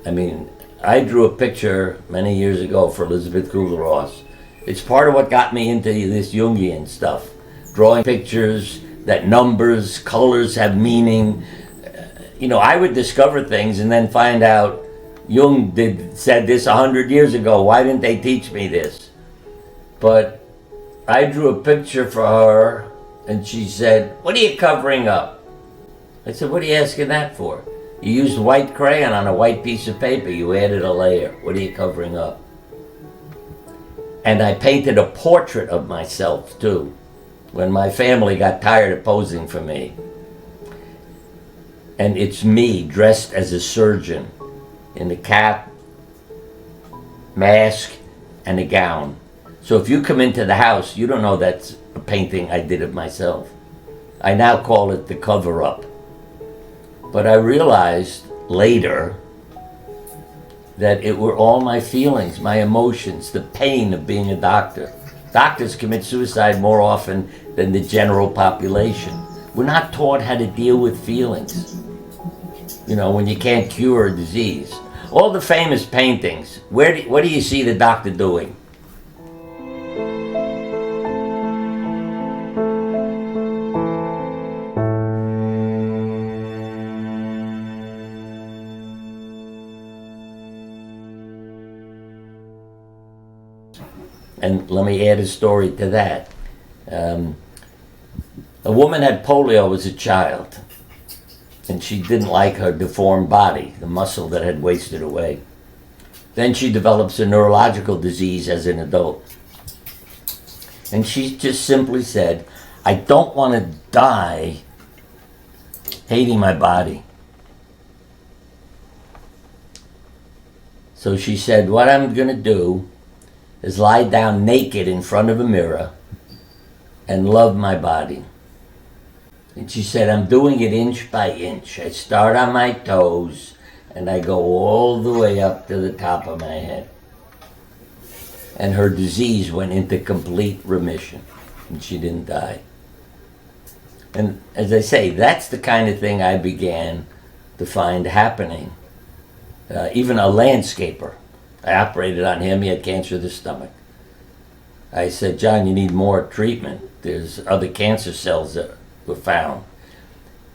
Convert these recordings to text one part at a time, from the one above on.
I mean, I drew a picture many years ago for Elizabeth Kubler-Ross. It's part of what got me into this Jungian stuff. Drawing pictures, that numbers, colors have meaning. I would discover things and then find out Jung said this 100 years ago. Why didn't they teach me this? But I drew a picture for her and she said, "What are you covering up?" I said, "What are you asking that for? You used white crayon on a white piece of paper. You added a layer. What are you covering up?" And I painted a portrait of myself too, when my family got tired of posing for me. And it's me dressed as a surgeon in a cap, mask, and a gown. So if you come into the house, you don't know that's a painting I did of myself. I now call it the cover-up. But I realized later that it were all my feelings, my emotions, the pain of being a doctor. Doctors commit suicide more often than the general population. We're not taught how to deal with feelings. When you can't cure a disease. All the famous paintings, what do you see the doctor doing? And let me add a story to that. A woman had polio as a child, and she didn't like her deformed body, the muscle that had wasted away. Then she develops a neurological disease as an adult. And she just simply said, "I don't want to die hating my body." So she said, "What I'm going to do is lie down naked in front of a mirror and love my body." And she said, "I'm doing it inch by inch. I start on my toes and I go all the way up to the top of my head." And her disease went into complete remission and she didn't die. And as I say, that's the kind of thing I began to find happening. Even a landscaper, I operated on him, he had cancer of the stomach. I said, "John, you need more treatment. There's other cancer cells that were found."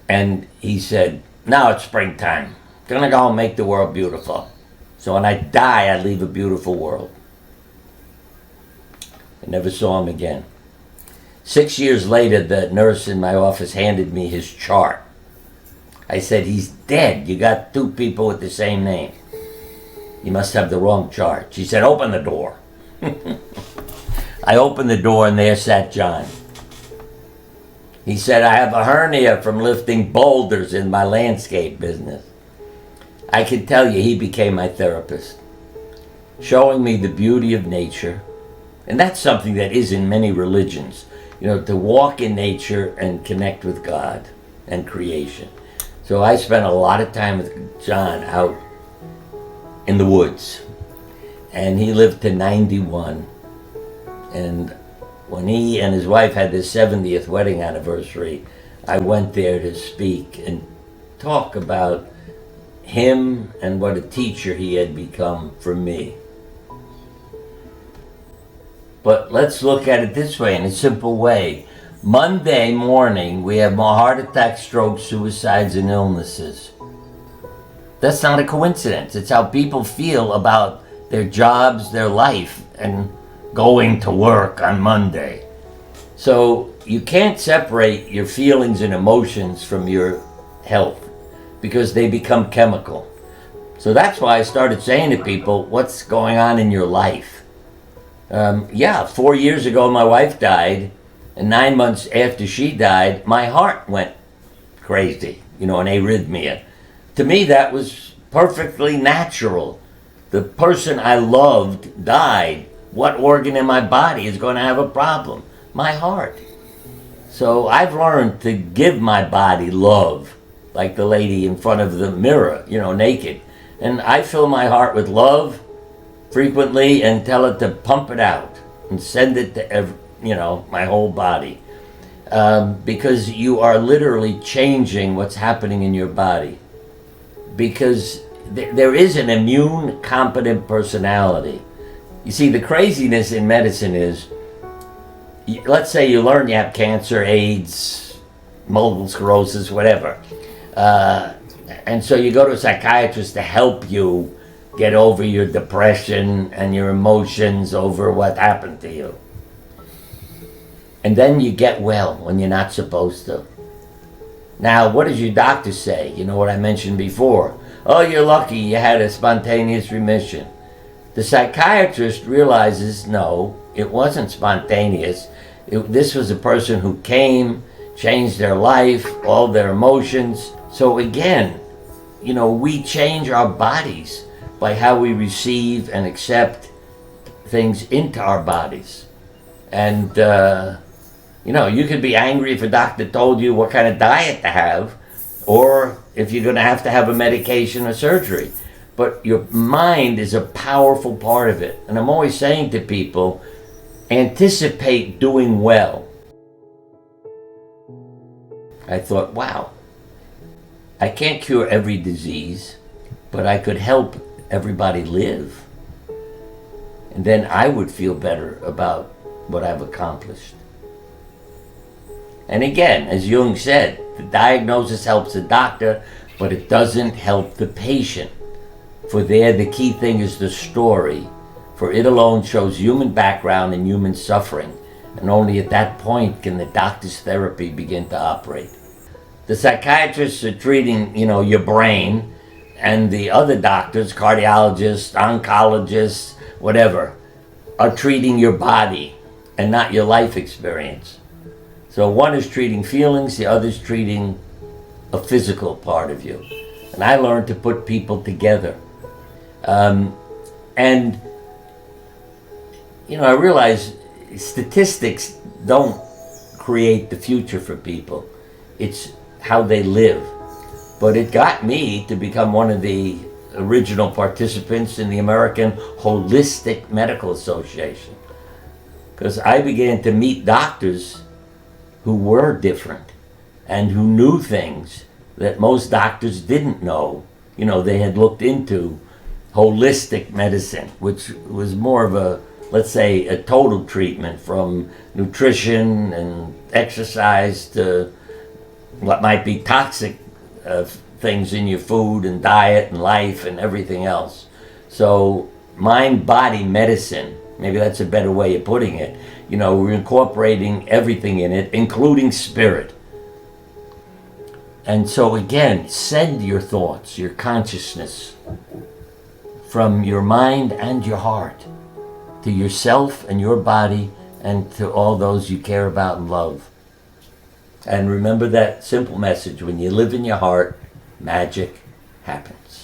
And he said, "Now it's springtime. Gonna go and make the world beautiful. So when I die, I leave a beautiful world." I never saw him again. 6 years later, the nurse in my office handed me his chart. I said, "He's dead. You got two people with the same name. You must have the wrong chart." She said, "Open the door." I opened the door and there sat John. He said, "I have a hernia from lifting boulders in my landscape business." I can tell you he became my therapist, showing me the beauty of nature. And that's something that is in many religions, to walk in nature and connect with God and creation. So I spent a lot of time with John out in the woods. And he lived to 91. And when he and his wife had their 70th wedding anniversary, I went there to speak and talk about him and what a teacher he had become for me. But let's look at it this way, in a simple way. Monday morning, we have more heart attacks, strokes, suicides, and illnesses. That's not a coincidence. It's how people feel about their jobs, their life, and going to work on Monday. So you can't separate your feelings and emotions from your health because they become chemical. So that's why I started saying to people, what's going on in your life? 4 years ago my wife died, and 9 months after she died, my heart went crazy, an arrhythmia. To me, that was perfectly natural. The person I loved died. What organ in my body is going to have a problem? My heart. So I've learned to give my body love, like the lady in front of the mirror, naked. And I fill my heart with love frequently and tell it to pump it out and send it to my whole body. Because you are literally changing what's happening in your body. Because there is an immune, competent personality. You see, the craziness in medicine is, let's say you learn you have cancer, AIDS, multiple sclerosis, whatever. And so you go to a psychiatrist to help you get over your depression and your emotions over what happened to you. And then you get well when you're not supposed to. Now, what does your doctor say? You know what I mentioned before. Oh, you're lucky you had a spontaneous remission. The psychiatrist realizes, no, it wasn't spontaneous. This was a person who came, changed their life, all their emotions. So again, you know, we change our bodies by how we receive and accept things into our bodies. And, you know, you could be angry if a doctor told you what kind of diet to have, or if you're going to have a medication or surgery. But your mind is a powerful part of it. And I'm always saying to people, anticipate doing well. I thought, wow, I can't cure every disease, but I could help everybody live. And then I would feel better about what I've accomplished. And again, as Jung said, the diagnosis helps the doctor, but it doesn't help the patient. For there, the key thing is the story, for it alone shows human background and human suffering, and only at that point can the doctor's therapy begin to operate. The psychiatrists are treating, you know, your brain, and the other doctors, cardiologists, oncologists, whatever, are treating your body and not your life experience. So one is treating feelings, the other is treating a physical part of you. And I learned to put people together. And, you know, I realize statistics don't create the future for people. It's how they live. But it got me to become one of the original participants in the American Holistic Medical Association. Because I began to meet doctors who were different and who knew things that most doctors didn't know. You know, they had looked into holistic medicine, which was more of a, let's say, a total treatment from nutrition and exercise to what might be toxic things in your food and diet and life and everything else. So mind-body medicine, maybe that's a better way of putting it. You know, we're incorporating everything in it, including spirit. And so again, send your thoughts, your consciousness from your mind and your heart to yourself and your body and to all those you care about and love. And remember that simple message, when you live in your heart, magic happens.